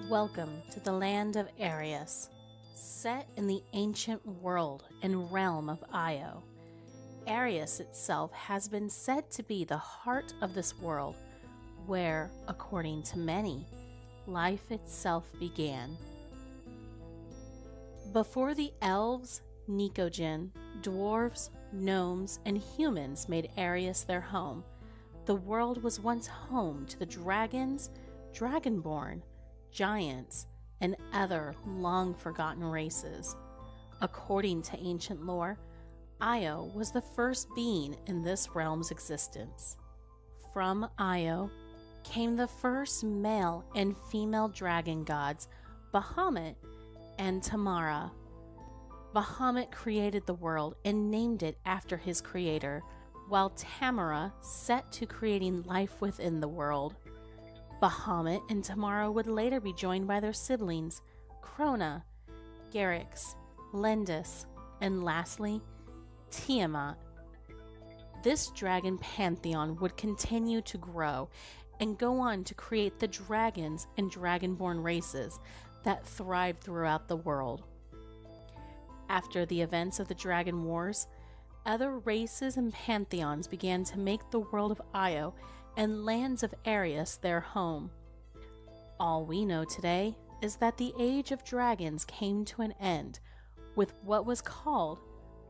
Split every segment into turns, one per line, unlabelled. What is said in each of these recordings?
Welcome to the land of Arias, set in the ancient world and realm of Io. Arias itself has been said to be the heart of this world, where, according to many, life itself began. Before the elves, Nicojin, dwarves, gnomes, and humans made Arias their home, the world was once home to the dragons, dragonborn, giants, and other long-forgotten races. According to ancient lore, Io was the first being in this realm's existence. From Io came the first male and female dragon gods, Bahamut and Tamara. Bahamut created the world and named it after his creator, while Tamara set to creating life within the world. Bahamut and Tamara would later be joined by their siblings, Krona, Garrix, Lendis, and lastly, Tiamat. This dragon pantheon would continue to grow and go on to create the dragons and dragonborn races that thrived throughout the world. After the events of the Dragon Wars, other races and pantheons began to make the world of Io and lands of Arias their home. All we know today is that the Age of Dragons came to an end with what was called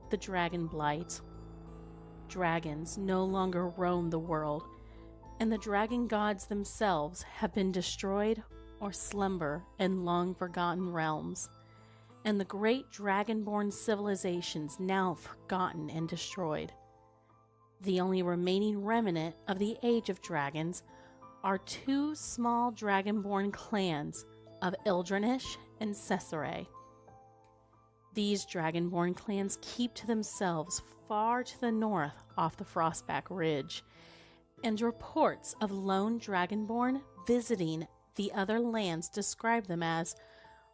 the Dragon Blight. Dragons no longer roam the world, and the dragon gods themselves have been destroyed or slumber in long-forgotten realms, and the great dragonborn civilizations now forgotten and destroyed. The only remaining remnant of the Age of Dragons are two small dragonborn clans of Ildrinish and Cesare. These dragonborn clans keep to themselves far to the north off the Frostback Ridge, and reports of lone dragonborn visiting the other lands describe them as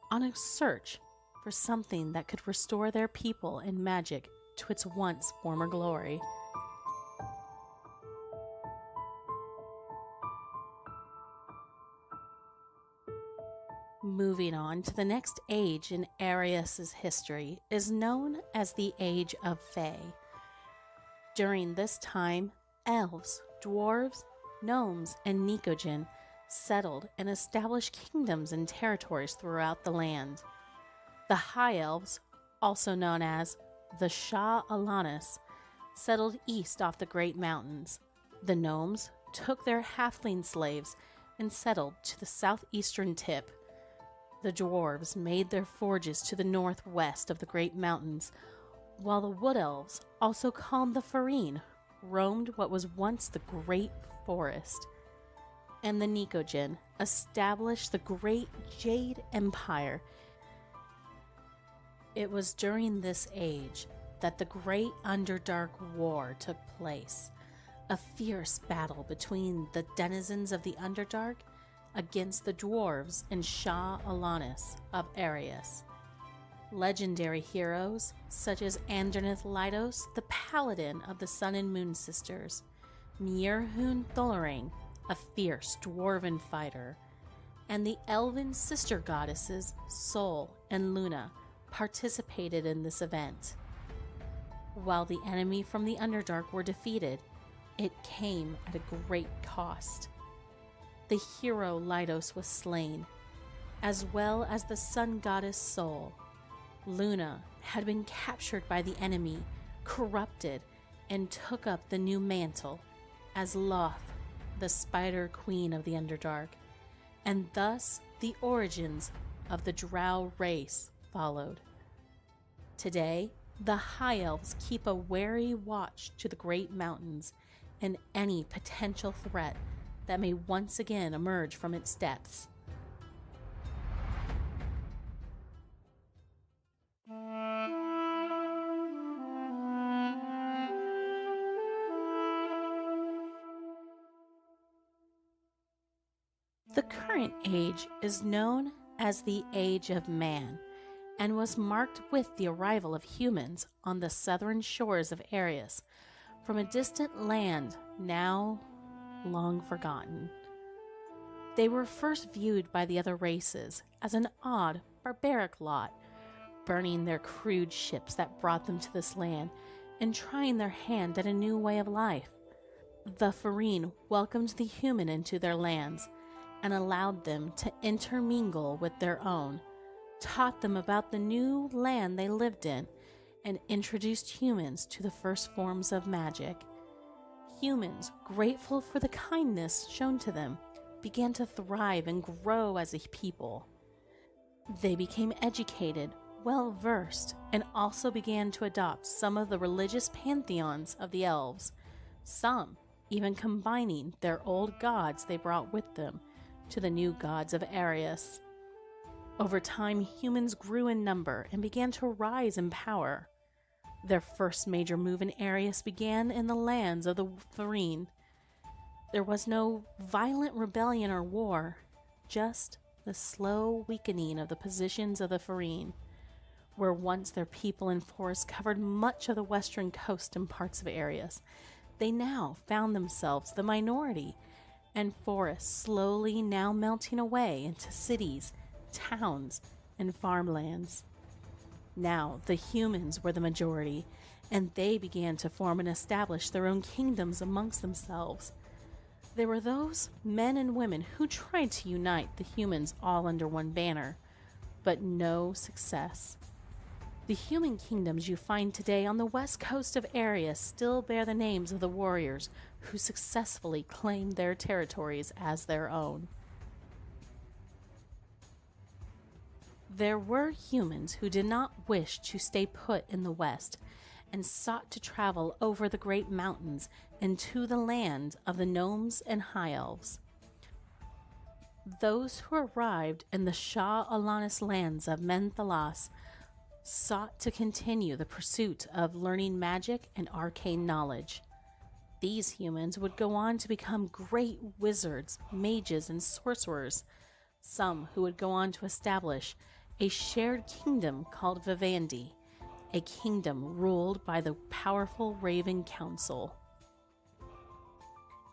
on a search for something that could restore their people and magic to its once former glory. Moving on to the next age in Arias' history is known as the Age of Fae. During this time, elves, dwarves, gnomes, and Nicojin settled and established kingdoms and territories throughout the land. The High Elves, also known as the Shah Alanis, settled east off the Great Mountains. The gnomes took their halfling slaves and settled to the southeastern tip. The dwarves made their forges to the northwest of the Great Mountains, while the Wood Elves, also called the Faerine, roamed what was once the Great Forest. And the Nicojin established the Great Jade Empire. It was during this age that the Great Underdark War took place, a fierce battle between the denizens of the Underdark against the dwarves and Shah Alanis of Arias. Legendary heroes such as Andernith Lydos, the paladin of the Sun and Moon Sisters, Mirhun Thulering, a fierce dwarven fighter, and the elven sister goddesses Sol and Luna participated in this event. While the enemy from the Underdark were defeated, it came at a great cost. The hero Lydos was slain, as well as the sun goddess Sol. Luna had been captured by the enemy, corrupted, and took up the new mantle as Loth, the Spider Queen of the Underdark, and thus the origins of the Drow race followed. Today, the High Elves keep a wary watch to the Great Mountains and any potential threat that may once again emerge from its depths. The current age is known as the Age of Man, and was marked with the arrival of humans on the southern shores of Arias from a distant land now long forgotten. They were first viewed by the other races as an odd, barbaric lot, burning their crude ships that brought them to this land and trying their hand at a new way of life. The Voisine welcomed the human into their lands and allowed them to intermingle with their own, taught them about the new land they lived in, and introduced humans to the first forms of magic. Humans, grateful for the kindness shown to them, began to thrive and grow as a people. They became educated, well-versed, and also began to adopt some of the religious pantheons of the elves, some even combining their old gods they brought with them to the new gods of Arias. Over time, humans grew in number and began to rise in power. Their first major move in Arias began in the lands of the Voisine. There was no violent rebellion or war, just the slow weakening of the positions of the Voisine, where once their people and forests covered much of the western coast and parts of Arias. They now found themselves the minority, and forests slowly now melting away into cities, towns, and farmlands. Now the humans were the majority, and they began to form and establish their own kingdoms amongst themselves. There were those men and women who tried to unite the humans all under one banner, but no success. The human kingdoms you find today on the west coast of Arias still bear the names of the warriors who successfully claimed their territories as their own. There were humans who did not wish to stay put in the west and sought to travel over the great mountains and to the land of the gnomes and high elves. Those who arrived in the Shah Alanis lands of Menthalas sought to continue the pursuit of learning magic and arcane knowledge. These humans would go on to become great wizards, mages, and sorcerers, some who would go on to establish a shared kingdom called Vivendi, a kingdom ruled by the powerful Raven Council.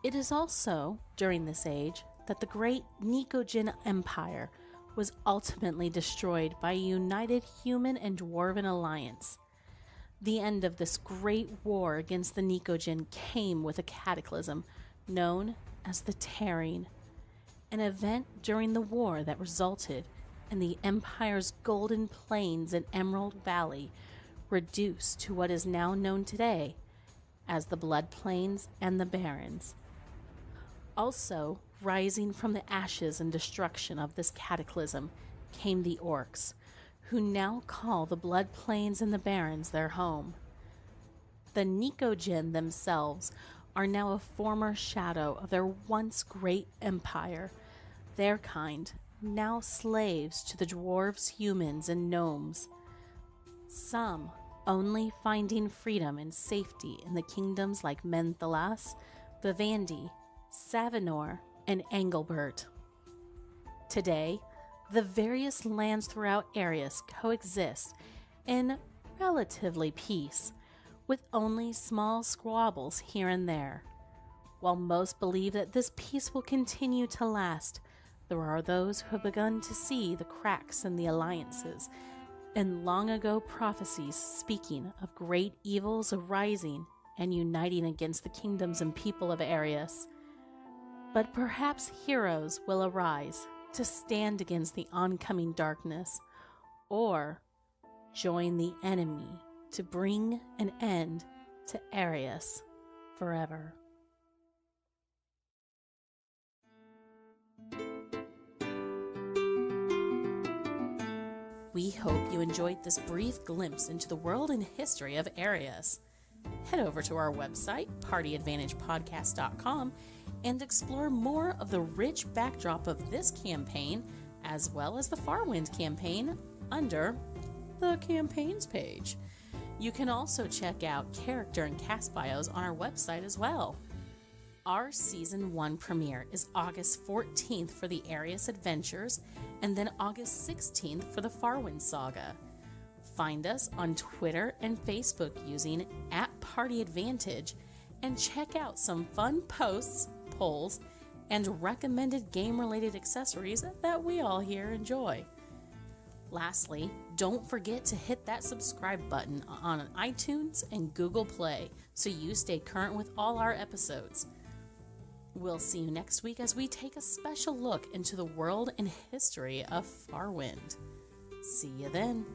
It is also during this age that the great Nicojin Empire was ultimately destroyed by a united human and dwarven alliance. The end of this great war against the Nicojin came with a cataclysm known as the Tearing, an event during the war that resulted in the Empire's Golden Plains and Emerald Valley reduced to what is now known today as the Blood Plains and the Barrens. Also, rising from the ashes and destruction of this cataclysm came the Orcs, who now call the Blood Plains and the Barrens their home. The Nicojin themselves are now a former shadow of their once great empire, their kind now slaves to the dwarves, humans, and gnomes, some only finding freedom and safety in the kingdoms like Menthalas, Vivendi, Savinor, and Engelbert. Today, the various lands throughout Arias coexist in relatively peace, with only small squabbles here and there. While most believe that this peace will continue to last, there are those who have begun to see the cracks in the alliances and long ago prophecies speaking of great evils arising and uniting against the kingdoms and people of Arias. But perhaps heroes will arise to stand against the oncoming darkness, or join the enemy to bring an end to Arias forever. We hope you enjoyed this brief glimpse into the world and history of Arias. Head over to our website, partyadvantagepodcast.com, and explore more of the rich backdrop of this campaign, as well as the Farwind campaign, under the Campaigns page. You can also check out character and cast bios on our website as well. Our Season 1 premiere is August 14th for the Arias Adventures, and then August 16th for the Farwind Saga. Find us on Twitter and Facebook using @PartyAdvantage, and check out some fun posts, polls, and recommended game-related accessories that we all here enjoy. Lastly, don't forget to hit that subscribe button on iTunes and Google Play so you stay current with all our episodes. We'll see you next week as we take a special look into the world and history of Farwind. See you then.